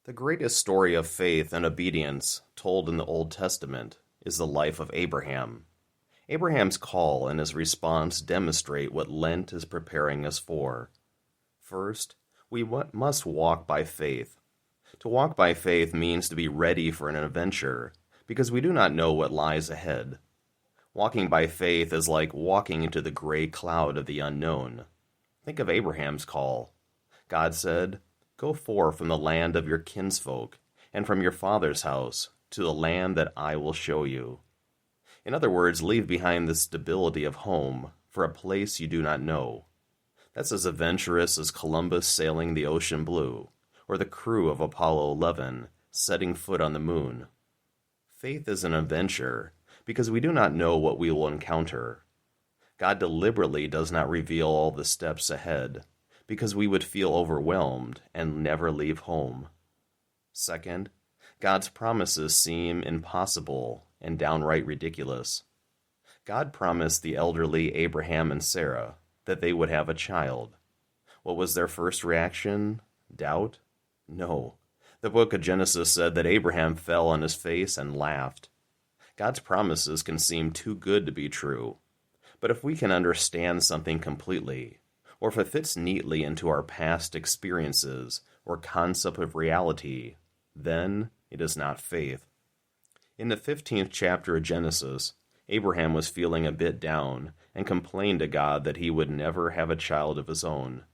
The greatest story of faith and obedience told in the Old Testament is the life of Abraham. Abraham's call and his response demonstrate what Lent is preparing us for. First, we must walk by faith. To walk by faith means to be ready for an adventure, because we do not know what lies ahead. Walking by faith is like walking into the gray cloud of the unknown. Think of Abraham's call. God said, "Go forth from the land of your kinsfolk, and from your father's house, to the land that I will show you." In other words, leave behind the stability of home for a place you do not know. That's as adventurous as Columbus sailing the ocean blue, or the crew of Apollo 11 setting foot on the moon. Faith is an adventure because we do not know what we will encounter. God deliberately does not reveal all the steps ahead, because we would feel overwhelmed and never leave home. Second, God's promises seem impossible and downright ridiculous. God promised the elderly Abraham and Sarah that they would have a child. What was their first reaction? Doubt? No. The book of Genesis said that Abraham fell on his face and laughed. God's promises can seem too good to be true, but if we can understand something completely, or if it fits neatly into our past experiences or concept of reality, then it is not faith. In the 15th chapter of Genesis, Abraham was feeling a bit down and complained to God that he would never have a child of his own.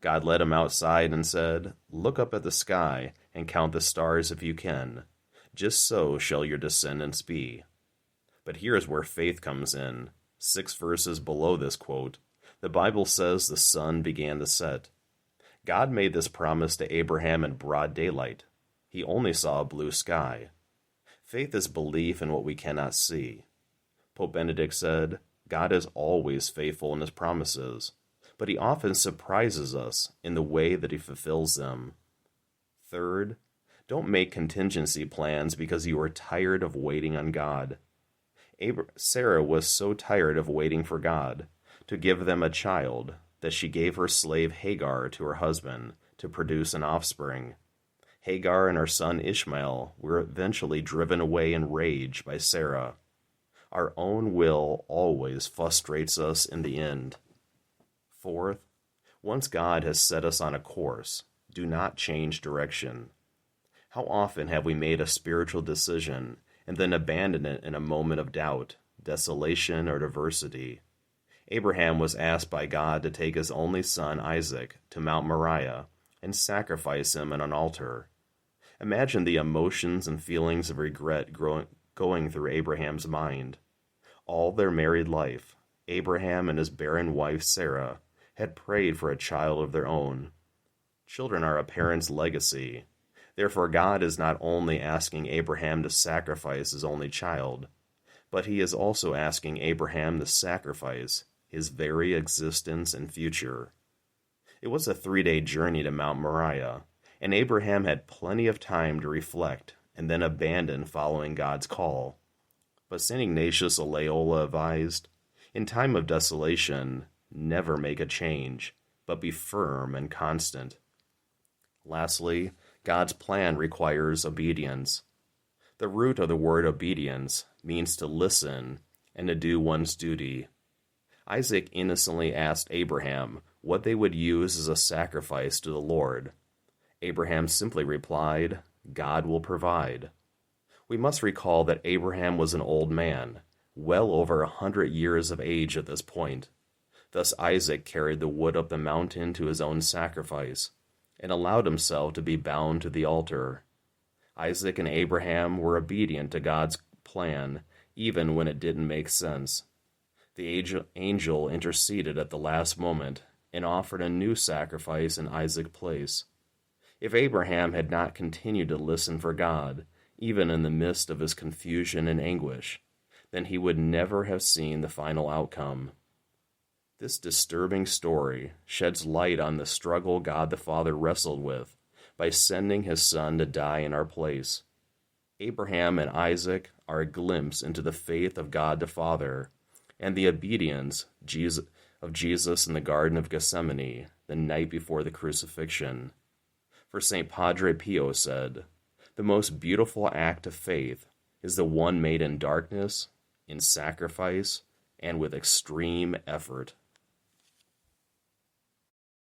God led him outside and said, "Look up at the sky and count the stars if you can. Just so shall your descendants be." But here's where faith comes in. 6 verses below this quote, the Bible says the sun began to set. God made this promise to Abraham in broad daylight. He only saw a blue sky. Faith is belief in what we cannot see. Pope Benedict said, "God is always faithful in his promises, but he often surprises us in the way that he fulfills them." Third, don't make contingency plans because you are tired of waiting on God. Sarah was so tired of waiting for God to give them a child that she gave her slave Hagar to her husband to produce an offspring. Hagar and her son Ishmael were eventually driven away in rage by Sarah. Our own will always frustrates us in the end. Fourth, once God has set us on a course, do not change direction. How often have we made a spiritual decision and then abandoned it in a moment of doubt, desolation, or adversity? Abraham was asked by God to take his only son Isaac to Mount Moriah and sacrifice him on an altar. Imagine the emotions and feelings of regret going through Abraham's mind. All their married life, Abraham and his barren wife Sarah had prayed for a child of their own. Children are a parent's legacy. Therefore, God is not only asking Abraham to sacrifice his only child, but he is also asking Abraham to sacrifice his very existence and future. It was a 3-day journey to Mount Moriah, and Abraham had plenty of time to reflect and then abandon following God's call. But St. Ignatius of Loyola advised, in time of desolation, never make a change, but be firm and constant. Lastly, God's plan requires obedience. The root of the word obedience means to listen and to do one's duty. Isaac innocently asked Abraham what they would use as a sacrifice to the Lord. Abraham simply replied, "God will provide." We must recall that Abraham was an old man, well over 100 years of age at this point. Thus Isaac carried the wood up the mountain to his own sacrifice, and allowed himself to be bound to the altar. Isaac and Abraham were obedient to God's plan, even when it didn't make sense. The angel interceded at the last moment and offered a new sacrifice in Isaac's place. If Abraham had not continued to listen for God, even in the midst of his confusion and anguish, then he would never have seen the final outcome. This disturbing story sheds light on the struggle God the Father wrestled with by sending his Son to die in our place. Abraham and Isaac are a glimpse into the faith of God the Father and the obedience of Jesus in the Garden of Gethsemane the night before the crucifixion. For St. Padre Pio said, "The most beautiful act of faith is the one made in darkness, in sacrifice, and with extreme effort."